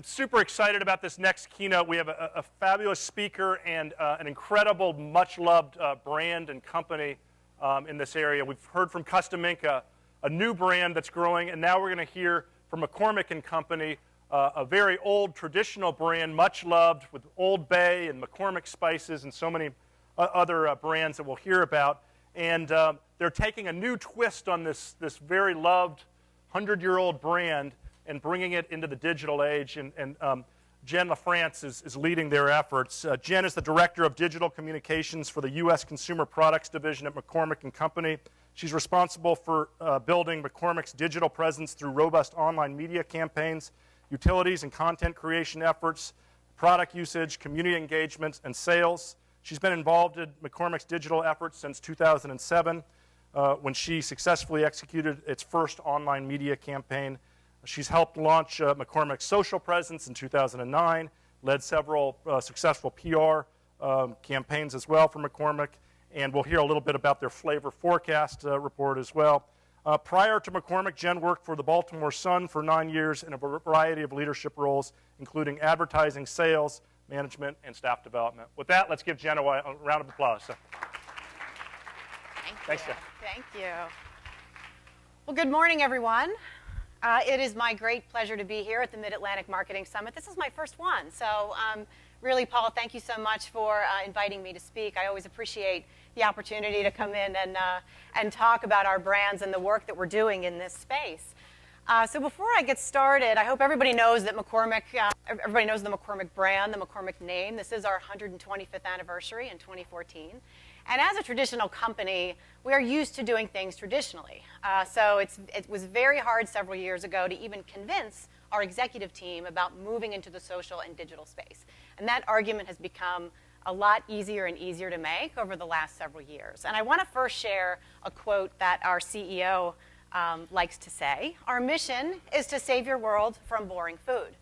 I'm super excited about this next keynote. We have a fabulous speaker and an incredible, much-loved brand and company in this area. We've heard from Custom Ink, a new brand that's growing, and now we're going to hear from McCormick and Company, a very old, traditional brand, much loved, with Old Bay and McCormick spices and so many other brands that we'll hear about. And they're taking a new twist on this very loved 100-year-old brand and bringing it into the digital age, and Jen LaFRANCE is leading their efforts. Jen is the Director of Digital Communications for the U.S. Consumer Products Division at McCormick and Company. She's responsible for building McCormick's digital presence through robust online media campaigns, utilities and content creation efforts, product usage, community engagement, and sales. She's been involved in McCormick's digital efforts since 2007, when she successfully executed its first online media campaign. She's helped launch McCormick's social presence in 2009, led several successful PR campaigns as well for McCormick, and we'll hear a little bit about their flavor forecast report as well. Prior to McCormick, Jen worked for the Baltimore Sun for 9 years in a variety of leadership roles, including advertising, sales, management, and staff development. With that, let's give Jen a round of applause. Thanks, Jen. Thank you. Well, good morning, everyone. It is my great pleasure to be here at the Mid-Atlantic Marketing Summit. This is my first one, so really, Paul, thank you so much for inviting me to speak. I always appreciate the opportunity to come in and talk about our brands and the work that we're doing in this space. So before I get started, I hope everybody knows that everybody knows the McCormick brand, the McCormick name. This is our 125th anniversary in 2014. And as a traditional company, we are used to doing things traditionally. So it was very hard several years ago to even convince our executive team about moving into the social and digital space. And that argument has become a lot easier and easier to make over the last several years. And I want to first share a quote that our CEO likes to say. Our mission is to save your world from boring food.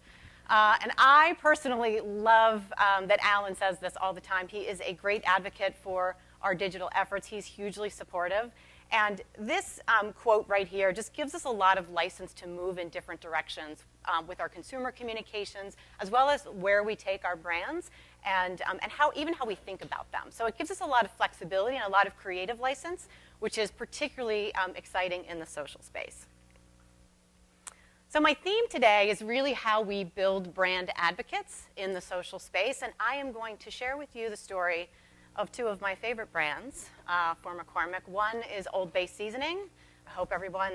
And I personally love that Alan says this all the time. He is a great advocate for our digital efforts. He's hugely supportive. And this quote right here just gives us a lot of license to move in different directions with our consumer communications, as well as where we take our brands and how we think about them. So it gives us a lot of flexibility and a lot of creative license, which is particularly exciting in the social space. So my theme today is really how we build brand advocates in the social space, and I am going to share with you the story of two of my favorite brands for McCormick. One is Old Bay seasoning. I hope everyone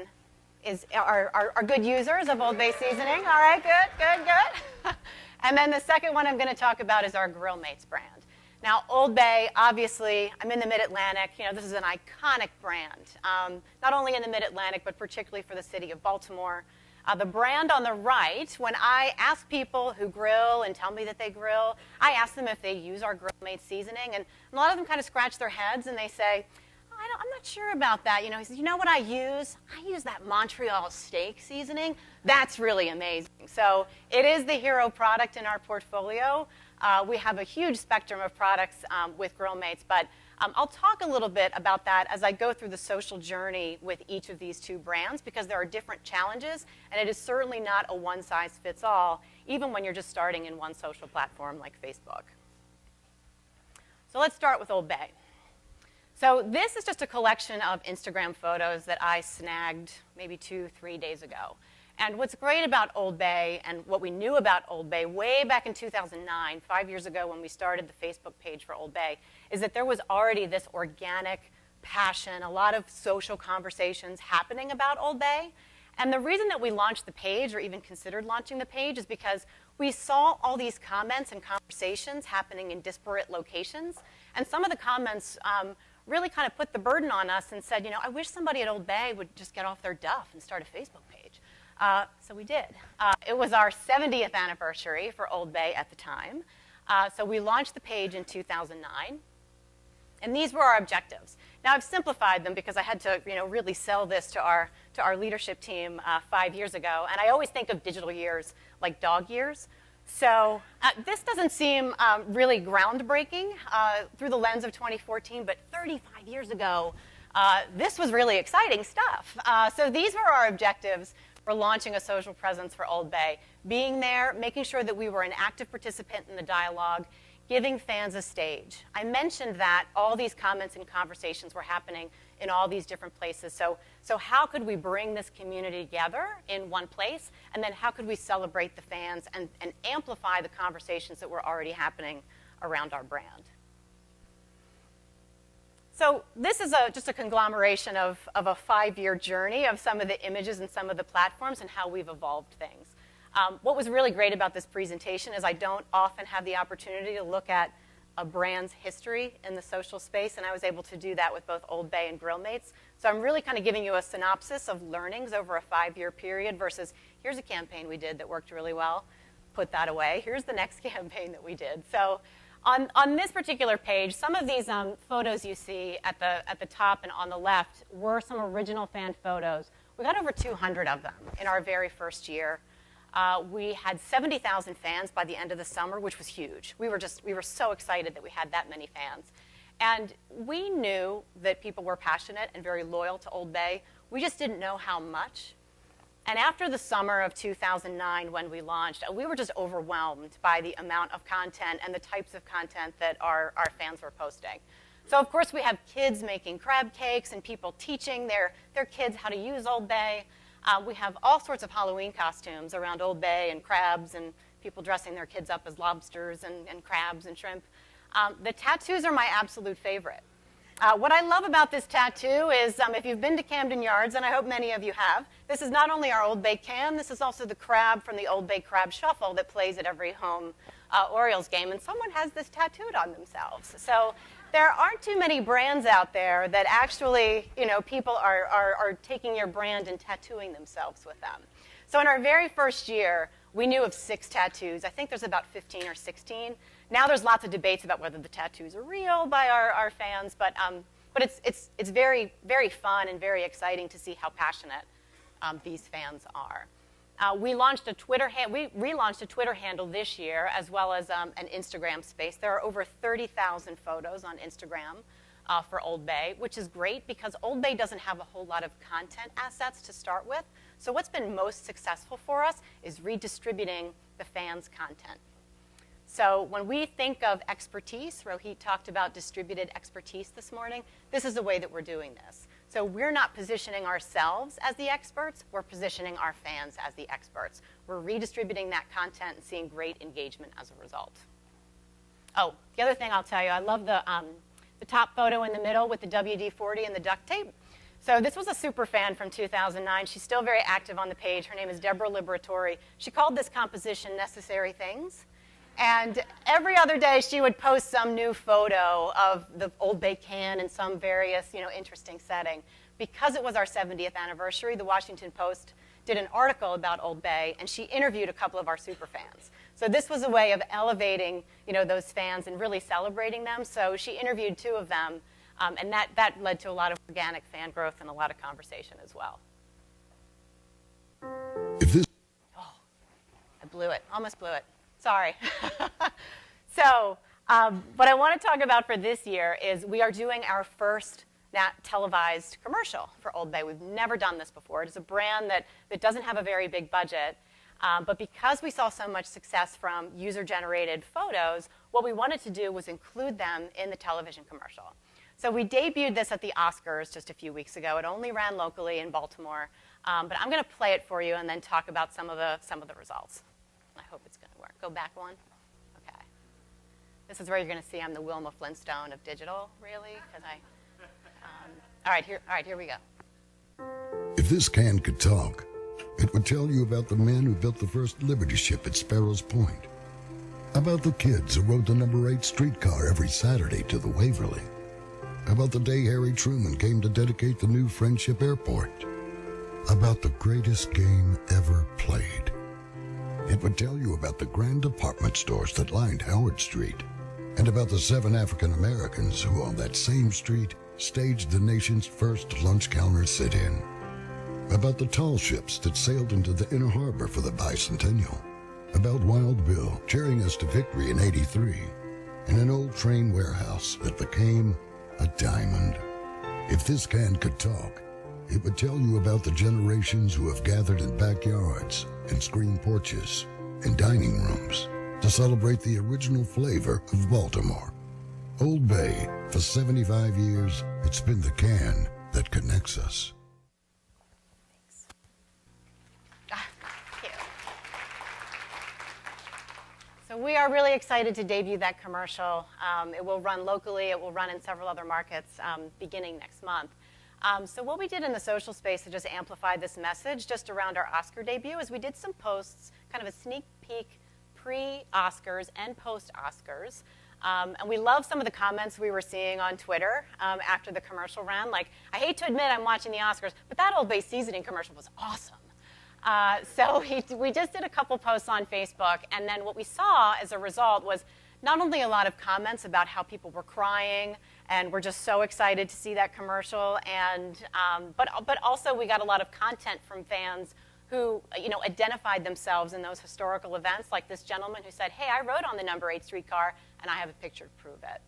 are good users of Old Bay seasoning. All right, good. And then the second one I'm going to talk about is our Grill Mates brand. Now, Old Bay, obviously, I'm in the Mid-Atlantic. This is an iconic brand, not only in the Mid-Atlantic, but particularly for the city of Baltimore. The brand on the right, when I ask people who grill and tell me that they grill, I ask them if they use our Grill Mates seasoning, and a lot of them kind of scratch their heads and they say, I'm not sure about that. He says, you know what I use? I use that Montreal steak seasoning. That's really amazing. So it is the hero product in our portfolio. We have a huge spectrum of products with Grill Mates, but I'll talk a little bit about that as I go through the social journey with each of these two brands, because there are different challenges, and it is certainly not a one-size-fits-all, even when you're just starting in one social platform like Facebook. So let's start with Old Bay. So this is just a collection of Instagram photos that I snagged maybe 2-3 days ago. And what's great about Old Bay and what we knew about Old Bay way back in 2009, 5 years ago when we started the Facebook page for Old Bay, is that there was already this organic passion, a lot of social conversations happening about Old Bay. And the reason that we launched the page, or even considered launching the page, is because we saw all these comments and conversations happening in disparate locations. And some of the comments really kind of put the burden on us and said, I wish somebody at Old Bay would just get off their duff and start a Facebook page. So we did. It was our 70th anniversary for Old Bay at the time. So we launched the page in 2009. And these were our objectives. Now, I've simplified them because I had to really sell this to our leadership team 5 years ago. And I always think of digital years like dog years. So this doesn't seem really groundbreaking through the lens of 2014, but 35 years ago, this was really exciting stuff. So these were our objectives for launching a social presence for Old Bay. Being there, making sure that we were an active participant in the dialogue, giving fans a stage. I mentioned that all these comments and conversations were happening in all these different places. So how could we bring this community together in one place? And then how could we celebrate the fans and amplify the conversations that were already happening around our brand? So this is just a conglomeration of a 5-year journey of some of the images and some of the platforms and how we've evolved things. What was really great about this presentation is I don't often have the opportunity to look at a brand's history in the social space, and I was able to do that with both Old Bay and Grillmates. So I'm really kind of giving you a synopsis of learnings over a 5-year period versus here's a campaign we did that worked really well, put that away. Here's the next campaign that we did. So on this particular page, some of these photos you see at the top and on the left were some original fan photos. We got over 200 of them in our very first year. We had 70,000 fans by the end of the summer, which was huge. We were so excited that we had that many fans. And we knew that people were passionate and very loyal to Old Bay. We just didn't know how much. And after the summer of 2009, when we launched, we were just overwhelmed by the amount of content and the types of content that our fans were posting. So, of course, we have kids making crab cakes and people teaching their kids how to use Old Bay. We have all sorts of Halloween costumes around Old Bay and crabs and people dressing their kids up as lobsters and crabs and shrimp. The tattoos are my absolute favorite. What I love about this tattoo is if you've been to Camden Yards, and I hope many of you have, this is not only our Old Bay can, this is also the crab from the Old Bay Crab Shuffle that plays at every home Orioles game, and someone has this tattooed on themselves. So there aren't too many brands out there that actually, people are taking your brand and tattooing themselves with them. So in our very first year, we knew of 6 tattoos. I think there's about 15 or 16. Now there's lots of debates about whether the tattoos are real by our fans, but it's very, very fun and very exciting to see how passionate these fans are. We relaunched a Twitter handle this year, as well as an Instagram space. There are over 30,000 photos on Instagram for Old Bay, which is great because Old Bay doesn't have a whole lot of content assets to start with. So what's been most successful for us is redistributing the fans' content. So when we think of expertise, Rohit talked about distributed expertise this morning, this is the way that we're doing this. So we're not positioning ourselves as the experts, we're positioning our fans as the experts. We're redistributing that content and seeing great engagement as a result. Oh, the other thing I'll tell you, I love the top photo in the middle with the WD-40 and the duct tape. So this was a super fan from 2009. She's still very active on the page. Her name is Deborah Liberatore. She called this composition Necessary Things. And every other day, she would post some new photo of the Old Bay can in some various, interesting setting. Because it was our 70th anniversary, the Washington Post did an article about Old Bay, and she interviewed a couple of our super fans. So this was a way of elevating, those fans and really celebrating them. So she interviewed 2 of them, and that led to a lot of organic fan growth and a lot of conversation as well. I blew it, almost blew it. Sorry. So what I want to talk about for this year is we are doing our first televised commercial for Old Bay. We've never done this before. It is a brand that doesn't have a very big budget, but because we saw so much success from user-generated photos, what we wanted to do was include them in the television commercial. So we debuted this at the Oscars just a few weeks ago. It only ran locally in Baltimore, but I'm going to play it for you and then talk about some of the results. I hope it's going to work. Go back one. Okay. This is where you're going to see I'm the Wilma Flintstone of digital, really, because all right, here we go. If this can could talk, it would tell you about the men who built the first Liberty ship at Sparrows Point, about the kids who rode the number 8 streetcar every Saturday to the Waverly, about the day Harry Truman came to dedicate the new Friendship Airport, about the greatest game ever played. It would tell you about the grand department stores that lined Howard Street, and about the 7 African Americans who on that same street staged the nation's first lunch counter sit-in, about the tall ships that sailed into the inner harbor for the bicentennial, about Wild Bill cheering us to victory in '83, and an old train warehouse that became a diamond. If this can could talk, It would tell you about the generations who have gathered in backyards, in screen porches, in dining rooms to celebrate the original flavor of Baltimore. Old Bay, for 75 years, it's been the can that connects us. Thank you. So we are really excited to debut that commercial. It will run locally. It will run in several other markets beginning next month. So what we did in the social space to just amplify this message just around our Oscar debut is we did some posts, kind of a sneak peek pre-Oscars and post-Oscars. And we love some of the comments we were seeing on Twitter after the commercial ran. Like, I hate to admit I'm watching the Oscars, but that Old Bay seasoning commercial was awesome. So we just did a couple posts on Facebook, and then what we saw as a result was not only a lot of comments about how people were crying and we're just so excited to see that commercial, and but also we got a lot of content from fans who identified themselves in those historical events, like this gentleman who said, hey, I rode on the number 8 streetcar and I have a picture to prove it.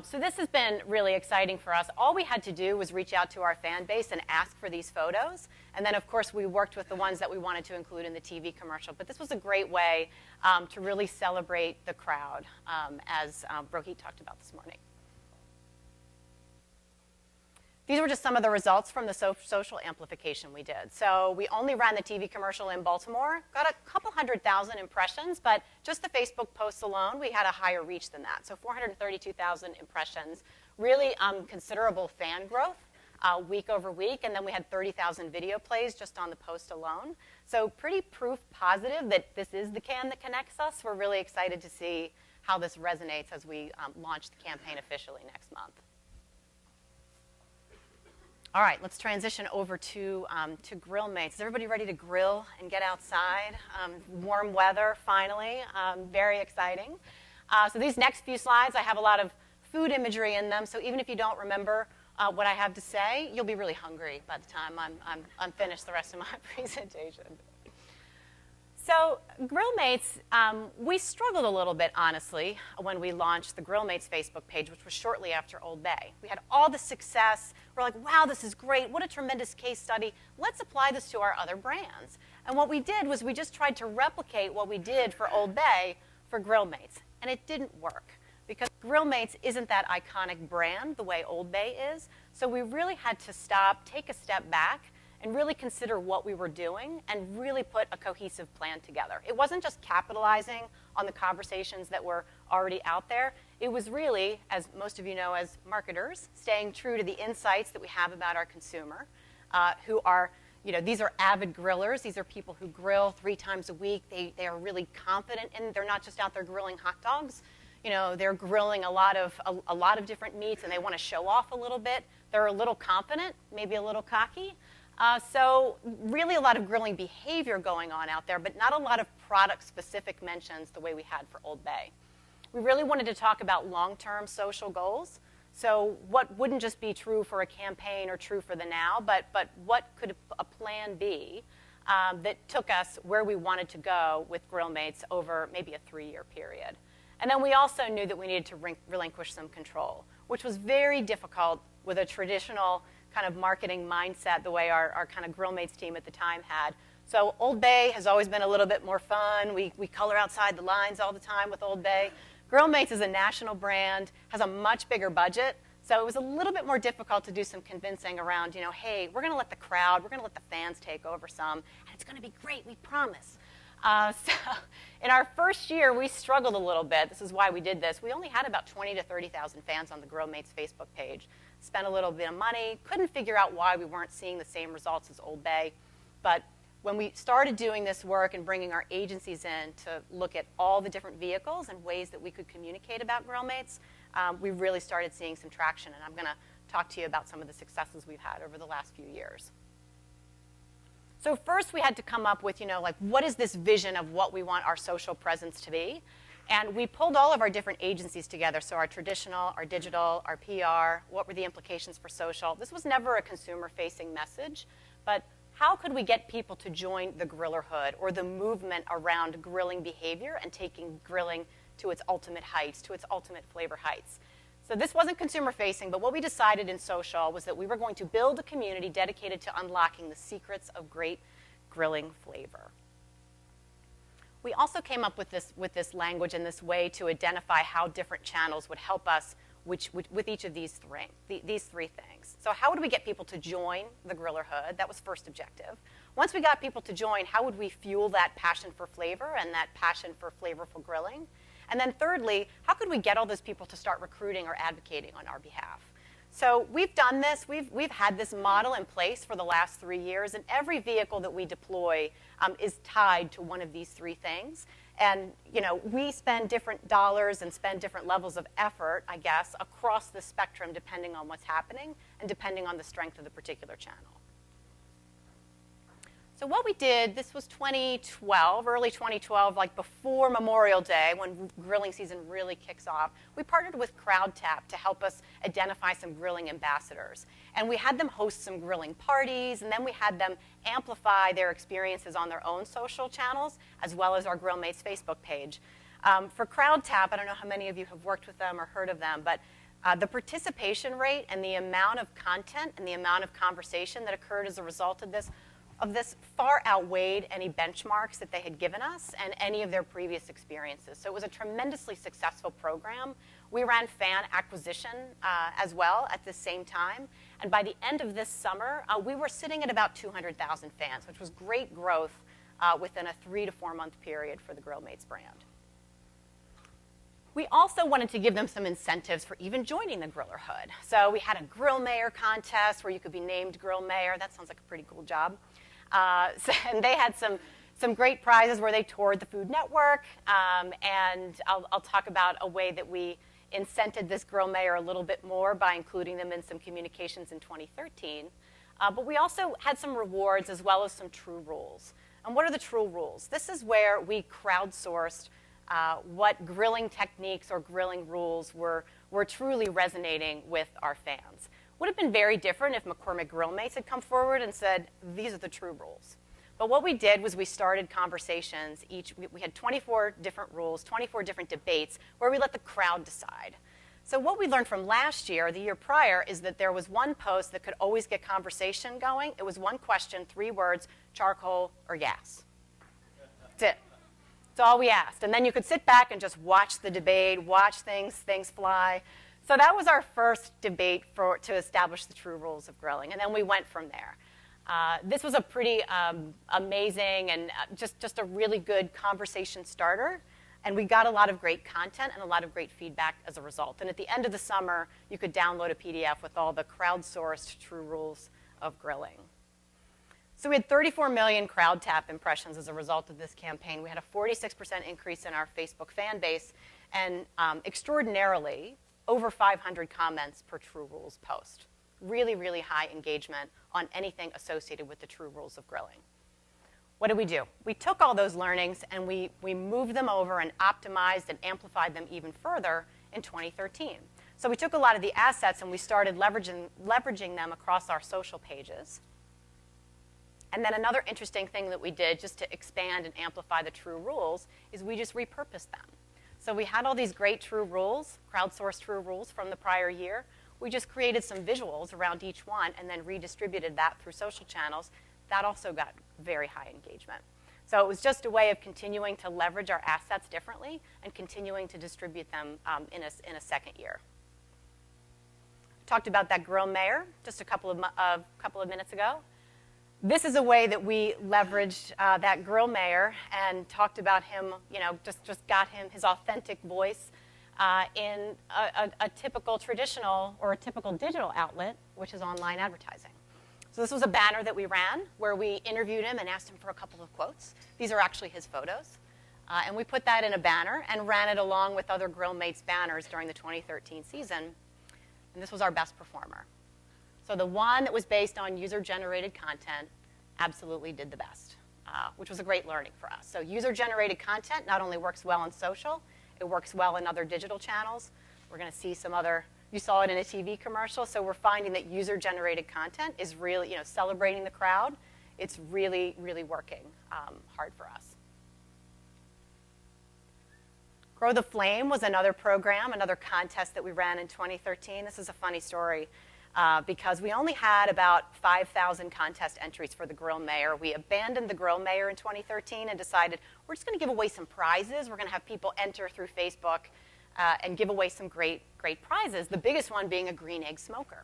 So this has been really exciting for us. All we had to do was reach out to our fan base and ask for these photos. And then, of course, we worked with the ones that we wanted to include in the TV commercial. But this was a great way to really celebrate the crowd, as Rohit talked about this morning. These were just some of the results from the social amplification we did. So we only ran the TV commercial in Baltimore, got a couple 100,000 impressions, but just the Facebook posts alone, we had a higher reach than that. So 432,000 impressions, really considerable fan growth week over week, and then we had 30,000 video plays just on the post alone. So pretty proof positive that this is the can that connects us. We're really excited to see how this resonates as we launch the campaign officially next month. All right, let's transition over to Grill Mates. Is everybody ready to grill and get outside? Warm weather, finally. Very exciting. So these next few slides, I have a lot of food imagery in them. So even if you don't remember what I have to say, you'll be really hungry by the time I'm finished the rest of my presentation. So Grill Mates, we struggled a little bit, honestly, when we launched the Grill Mates Facebook page, which was shortly after Old Bay. We had all the success. We're like, wow, this is great. What a tremendous case study. Let's apply this to our other brands. And what we did was we just tried to replicate what we did for Old Bay for Grill Mates. And it didn't work because Grill Mates isn't that iconic brand the way Old Bay is. So we really had to stop, take a step back, and really consider what we were doing and really put a cohesive plan together. It wasn't just capitalizing on the conversations that were already out there. It was really, as most of you know as marketers, staying true to the insights that we have about our consumer, who are, these are avid grillers. These are people who grill 3 times a week. They are really confident, and they're not just out there grilling hot dogs. They're grilling a lot of different meats, and they want to show off a little bit. They're a little confident, maybe a little cocky. So really a lot of grilling behavior going on out there, but not a lot of product-specific mentions the way we had for Old Bay. We really wanted to talk about long-term social goals. So what wouldn't just be true for a campaign or true for the now, but what could a plan be that took us where we wanted to go with Grill Mates over maybe a 3-year period. And then we also knew that we needed to relinquish some control, which was very difficult with a traditional kind of marketing mindset the way our kind of Grill Mates team at the time had. So Old Bay has always been a little bit more fun. We color outside the lines all the time with Old Bay. Grill Mates is a national brand, has a much bigger budget, so it was a little bit more difficult to do some convincing around, hey, we're going to let the crowd, we're going to let the fans take over some, and it's going to be great, we promise. So in our first year, we struggled a little bit. This is why we did this. We only had about 20 to 30,000 fans on the Grill Mates Facebook page. Spent a little bit of money, couldn't figure out why we weren't seeing the same results as Old Bay. But when we started doing this work and bringing our agencies in to look at all the different vehicles and ways that we could communicate about Grill Mates, we really started seeing some traction. And I'm going to talk to you about some of the successes we've had over the last few years. So first we had to come up with, what is this vision of what we want our social presence to be? And we pulled all of our different agencies together, so our traditional, our digital, our PR, what were the implications for social? This was never a consumer-facing message, but how could we get people to join the grillerhood or the movement around grilling behavior and taking grilling to its ultimate heights, to its ultimate flavor heights? So this wasn't consumer facing, but what we decided in social was that we were going to build a community dedicated to unlocking the secrets of great grilling flavor. We also came up with this language and this way to identify how different channels would help us with each of these three things. So how would we get people to join the Grillerhood? That was first objective. Once we got people to join, how would we fuel that passion for flavor and that passion for flavorful grilling? And then thirdly, how could we get all those people to start recruiting or advocating on our behalf? So we've done this. We've had this model in place for the last 3 years, and every vehicle that we deploy is tied to one of these three things. And we spend different dollars and spend different levels of effort, I guess, across the spectrum depending on what's happening and depending on the strength of the particular channel. So what we did, this was 2012, early 2012, like before Memorial Day, when grilling season really kicks off. We partnered with CrowdTap to help us identify some grilling ambassadors. And we had them host some grilling parties, and then we had them amplify their experiences on their own social channels, as well as our Grill Mates Facebook page. For CrowdTap, I don't know how many of you have worked with them or heard of them, but the participation rate and the amount of content and the amount of conversation that occurred as a result of this far outweighed any benchmarks that they had given us and any of their previous experiences. So it was a tremendously successful program. We ran fan acquisition as well at the same time. And by the end of this summer, we were sitting at about 200,000 fans, which was great growth within a 3 to 4 month period for the Grill Mates brand. We also wanted to give them some incentives for even joining the Grillerhood. So we had a Grill Mayor contest where you could be named Grill Mayor. That sounds like a pretty cool job. And they had some great prizes where they toured the Food Network. And I'll talk about a way that we incented this Grill Mayor a little bit more by including them in some communications in 2013. But we also had some rewards as well as some true rules. And what are the true rules? This is where we crowdsourced what grilling techniques or grilling rules were truly resonating with our fans. Would have been very different if McCormick Grill Mates had come forward and said, these are the true rules. But what we did was we started conversations. We had 24 different rules, 24 different debates, where we let the crowd decide. So what we learned from last year, the year prior, is that there was one post that could always get conversation going. It was one question, 3 words, charcoal or gas. That's it. That's all we asked. And then you could sit back and just watch the debate, watch things fly. So that was our first debate to establish the true rules of grilling, and then we went from there. This was a pretty amazing and just a really good conversation starter, and we got a lot of great content and a lot of great feedback as a result. And at the end of the summer, you could download a PDF with all the crowdsourced true rules of grilling. So we had 34 million CrowdTap impressions as a result of this campaign. We had a 46% increase in our Facebook fan base, and extraordinarily, over 500 comments per True Rules post. Really, really high engagement on anything associated with the true rules of grilling. What did we do? We took all those learnings and we moved them over and optimized and amplified them even further in 2013. So we took a lot of the assets and we started leveraging them across our social pages. And then another interesting thing that we did just to expand and amplify the true rules is we just repurposed them. So we had all these great true rules, crowdsourced true rules from the prior year. We just created some visuals around each one and then redistributed that through social channels. That also got very high engagement. So it was just a way of continuing to leverage our assets differently and continuing to distribute them in a second year. Talked about that Grill Mayor just a couple of minutes ago. This is a way that we leveraged that Grill Mayor and talked about him, just got him his authentic voice in a typical traditional or a typical digital outlet, which is online advertising. So this was a banner that we ran where we interviewed him and asked him for a couple of quotes. These are actually his photos. And we put that in a banner and ran it along with other Grill Mates banners during the 2013 season. And this was our best performer. So the one that was based on user-generated content absolutely did the best, which was a great learning for us. So user-generated content not only works well on social, it works well in other digital channels. We're going to see some other, you saw it in a TV commercial, so we're finding that user-generated content is really, celebrating the crowd. It's really, really working hard for us. Grow the Flame was another program, another contest that we ran in 2013. This is a funny story because we only had about 5,000 contest entries for the Grill Mayor. We abandoned the Grill Mayor in 2013 and decided we're just going to give away some prizes. We're going to have people enter through Facebook and give away some great prizes, the biggest one being a green egg smoker.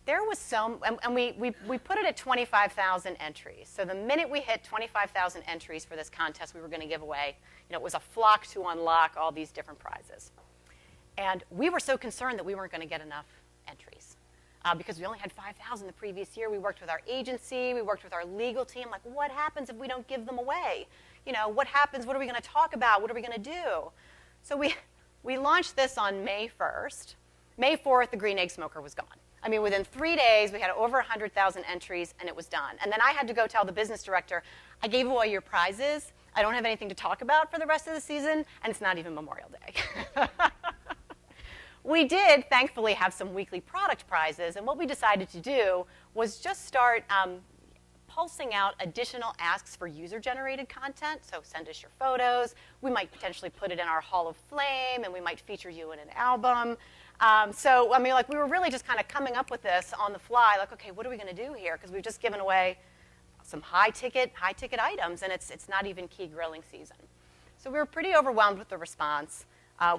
There was and we put it at 25,000 entries. So the minute we hit 25,000 entries for this contest, we were going to give away, it was a flock to unlock all these different prizes. And we were so concerned that we weren't going to get enough entries because we only had 5,000 the previous year. We worked with our agency, we worked with our legal team, like what happens if we don't give them away? What happens, what are we going to talk about, what are we going to do? So we launched this on May 1st. May 4th, the green egg smoker was gone. I mean, within 3 days, we had over 100,000 entries, and it was done. And then I had to go tell the business director, I gave away your prizes. I don't have anything to talk about for the rest of the season, and it's not even Memorial Day. We did, thankfully, have some weekly product prizes, and what we decided to do was just start pulsing out additional asks for user-generated content. So send us your photos. We might potentially put it in our Hall of Flame, and we might feature you in an album. We were really just kind of coming up with this on the fly, like, okay, what are we going to do here? Because we've just given away some high-ticket items, and it's not even key grilling season. So we were pretty overwhelmed with the response.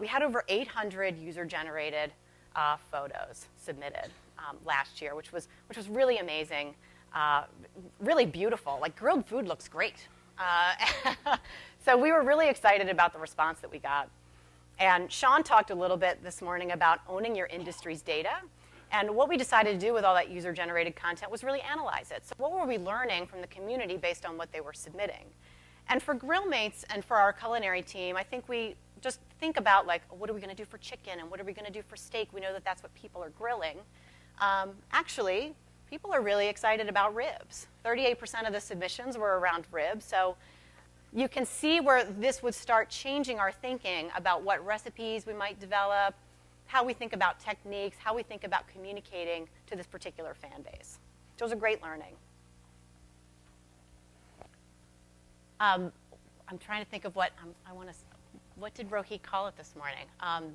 We had over 800 user-generated photos submitted last year, which was really amazing, really beautiful. Like, grilled food looks great. So we were really excited about the response that we got. And Sean talked a little bit this morning about owning your industry's data. And what we decided to do with all that user-generated content was really analyze it. So what were we learning from the community based on what they were submitting? And for Grillmates and for our culinary team, I think we just think about, like, what are we going to do for chicken and what are we going to do for steak? We know that that's what people are grilling. Actually, people are really excited about ribs. 38% of the submissions were around ribs. So you can see where this would start changing our thinking about what recipes we might develop, how we think about techniques, how we think about communicating to this particular fan base. So it was a great learning. I'm trying to think of what did Rohit call it this morning?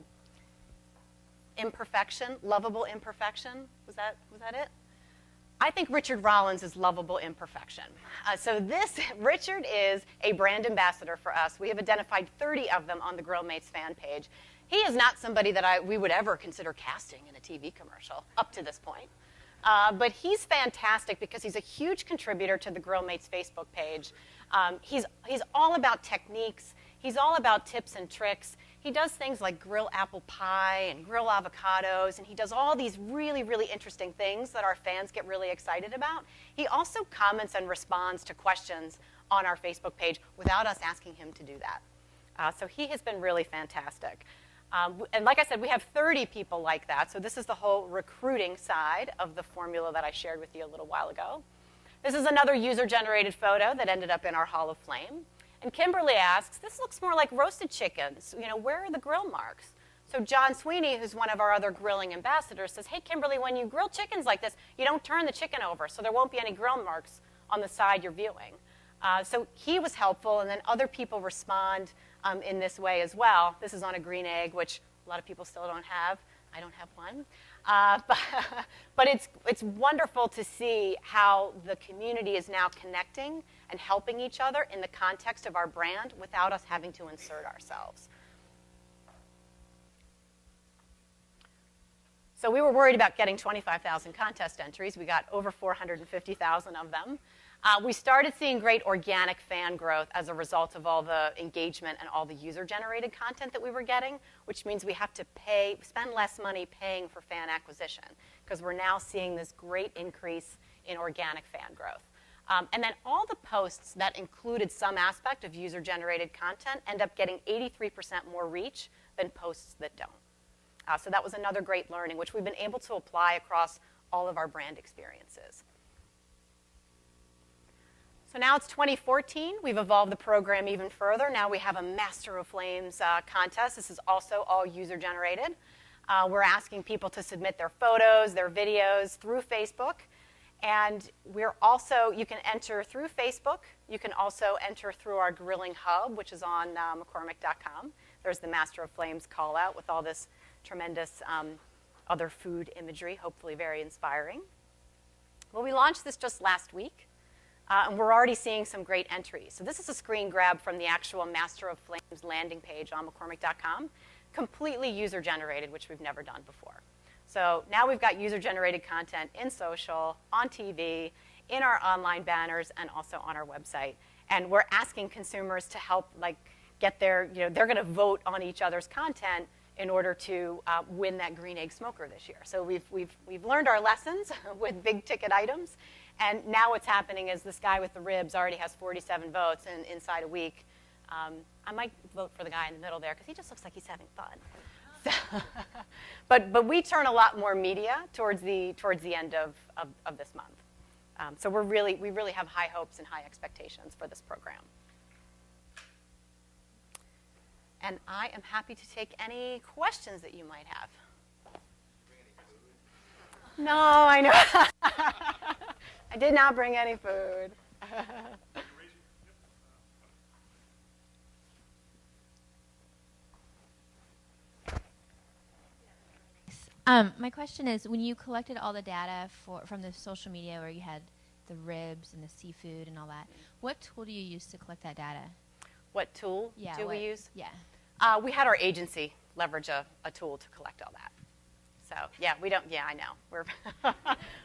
Imperfection, lovable imperfection. Was that it? I think Richard Rollins is lovable imperfection. Richard is a brand ambassador for us. We have identified 30 of them on the Grillmates fan page. He is not somebody that we would ever consider casting in a TV commercial up to this point. But he's fantastic because he's a huge contributor to the Grillmates Facebook page. He's all about techniques. He's all about tips and tricks. He does things like grill apple pie and grill avocados, and he does all these really, really interesting things that our fans get really excited about. He also comments and responds to questions on our Facebook page without us asking him to do that. So he has been really fantastic. And like I said, we have 30 people like that, so this is the whole recruiting side of the formula that I shared with you a little while ago. This is another user-generated photo that ended up in our Hall of Flame. And Kimberly asks, this looks more like roasted chickens. Where are the grill marks? So John Sweeney, who's one of our other grilling ambassadors, says, hey, Kimberly, when you grill chickens like this, you don't turn the chicken over, so there won't be any grill marks on the side you're viewing. So he was helpful, and then other people respond in this way as well. This is on a green egg, which a lot of people still don't have. I don't have one. But it's wonderful to see how the community is now connecting and helping each other in the context of our brand without us having to insert ourselves. So we were worried about getting 25,000 contest entries. We got over 450,000 of them. We started seeing great organic fan growth as a result of all the engagement and all the user-generated content that we were getting, which means we have to spend less money paying for fan acquisition, because we're now seeing this great increase in organic fan growth. And then all the posts that included some aspect of user-generated content end up getting 83% more reach than posts that don't. So that was another great learning, which we've been able to apply across all of our brand experiences. So now it's 2014. We've evolved the program even further. Now we have a Master of Flames contest. This is also all user-generated. We're asking people to submit their photos, their videos through Facebook. And you can enter through Facebook. You can also enter through our Grilling Hub, which is on McCormick.com. There's the Master of Flames call out with all this tremendous other food imagery, hopefully very inspiring. Well, we launched this just last week, and we're already seeing some great entries. So this is a screen grab from the actual Master of Flames landing page on McCormick.com, completely user-generated, which we've never done before. So now we've got user-generated content in social, on TV, in our online banners, and also on our website. And we're asking consumers to help get their, they're going to vote on each other's content in order to win that green egg smoker this year. So we've learned our lessons with big ticket items, and now what's happening is this guy with the ribs already has 47 votes, and inside a week, I might vote for the guy in the middle there because he just looks like he's having fun. So, but we turn a lot more media towards the end of this month. So we really have high hopes and high expectations for this program. And I am happy to take any questions that you might have. No, I know. I did not bring any food. My question is, when you collected all the data from the social media where you had the ribs and the seafood and all that, what tool do you use to collect that data? What tool do we use? Yeah. We had our agency leverage a tool to collect all that. So yeah, we don't. Yeah, I know.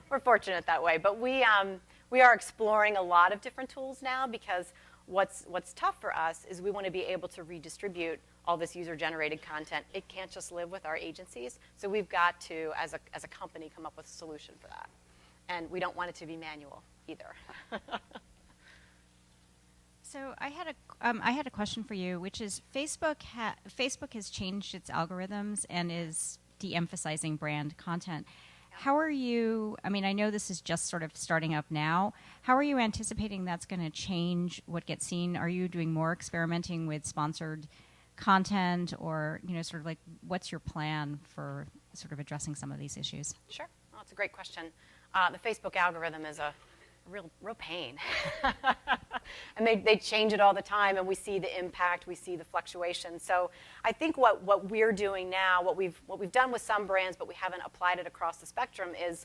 We're fortunate that way. But we are exploring a lot of different tools now because what's tough for us is we want to be able to redistribute all this user-generated content. It can't just live with our agencies. So we've got to, as a company, come up with a solution for that. And we don't want it to be manual either. So I had a question for you, which is Facebook has changed its algorithms and is de-emphasizing brand content. How are you, I know this is just sort of starting up now. How are you anticipating that's going to change what gets seen? Are you doing more experimenting with sponsored content, or sort of like what's your plan for sort of addressing some of these issues? Sure. Well, it's a great question. The Facebook algorithm is a real pain. And they change it all the time, and we see the impact, we see the fluctuation. So I think what we're doing now, what we've done with some brands, but we haven't applied it across the spectrum, is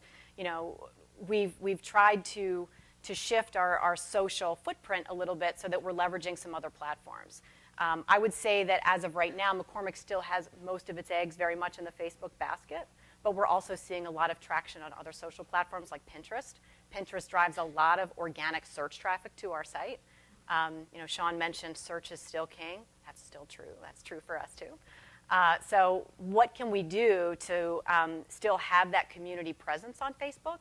we've tried to shift our social footprint a little bit so that we're leveraging some other platforms. I would say that as of right now, McCormick still has most of its eggs very much in the Facebook basket, but we're also seeing a lot of traction on other social platforms like Pinterest. Pinterest drives a lot of organic search traffic to our site. Sean mentioned search is still king. That's still true. That's true for us too. So what can we do to still have that community presence on Facebook?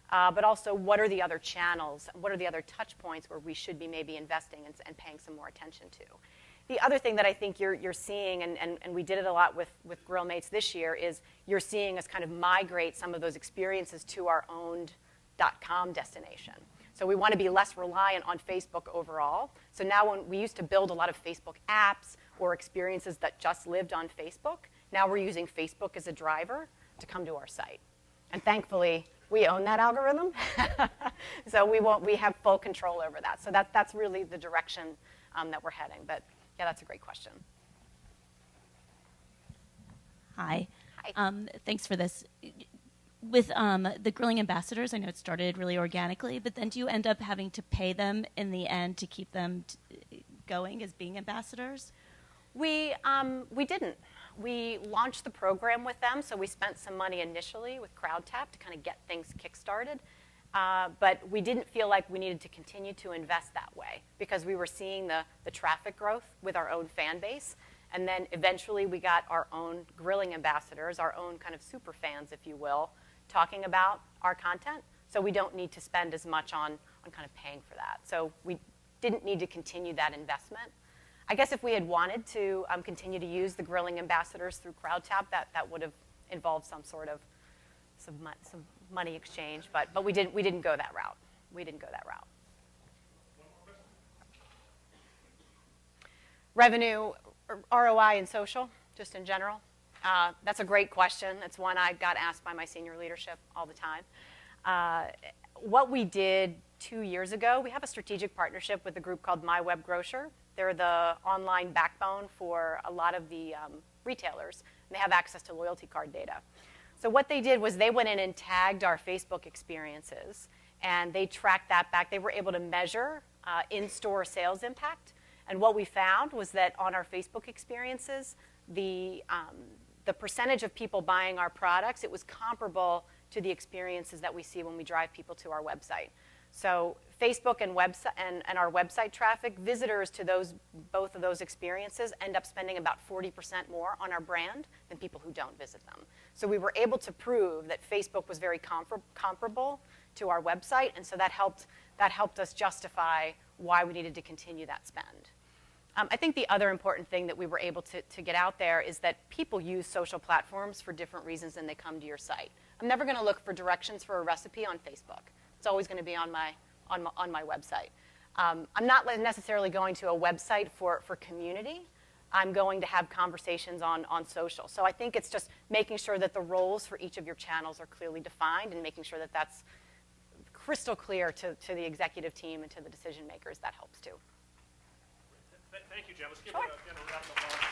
But also, what are the other channels? What are the other touch points where we should be maybe investing and paying some more attention to? The other thing that I think you're seeing, and we did it a lot with Grill Mates this year, is you're seeing us kind of migrate some of those experiences to our own .com destination. So we want to be less reliant on Facebook overall. So now when we used to build a lot of Facebook apps or experiences that just lived on Facebook, now we're using Facebook as a driver to come to our site. And thankfully, we own that algorithm. So we have full control over that. So that's really the direction that we're heading. But yeah, that's a great question. Hi. Hi. Thanks for this. With the grilling ambassadors, I know it started really organically, but then do you end up having to pay them in the end to keep them going as being ambassadors? We didn't. We launched the program with them, so we spent some money initially with CrowdTap to kind of get things kick-started. But we didn't feel like we needed to continue to invest that way because we were seeing the traffic growth with our own fan base. And then eventually we got our own grilling ambassadors, our own kind of super fans, if you will, talking about our content. So we don't need to spend as much on kind of paying for that. So we didn't need to continue that investment. I guess if we had wanted to continue to use the grilling ambassadors through CrowdTap, that would have involved some sort of some money exchange, but we didn't go that route. We didn't go that route. Revenue, ROI in social, just in general. That's a great question. It's one I got asked by my senior leadership all the time. What we did 2 years ago, we have a strategic partnership with a group called My Web Grocer. They're the online backbone for a lot of the retailers, and they have access to loyalty card data. So what they did was they went in and tagged our Facebook experiences, and they tracked that back. They were able to measure in-store sales impact, and what we found was that on our Facebook experiences, the percentage of people buying our products, it was comparable to the experiences that we see when we drive people to our website. So Facebook and our website traffic, visitors to both of those experiences end up spending about 40% more on our brand than people who don't visit them. So we were able to prove that Facebook was very comparable to our website, and so that helped us justify why we needed to continue that spend. I think the other important thing that we were able to get out there is that people use social platforms for different reasons than they come to your site. I'm never going to look for directions for a recipe on Facebook. It's always going to be on my website. I'm not necessarily going to a website for community. I'm going to have conversations on social. So I think it's just making sure that the roles for each of your channels are clearly defined and making sure that that's crystal clear to the executive team and to the decision makers. That helps too. Thank you, Jen. Let's give Sure. it a round of applause.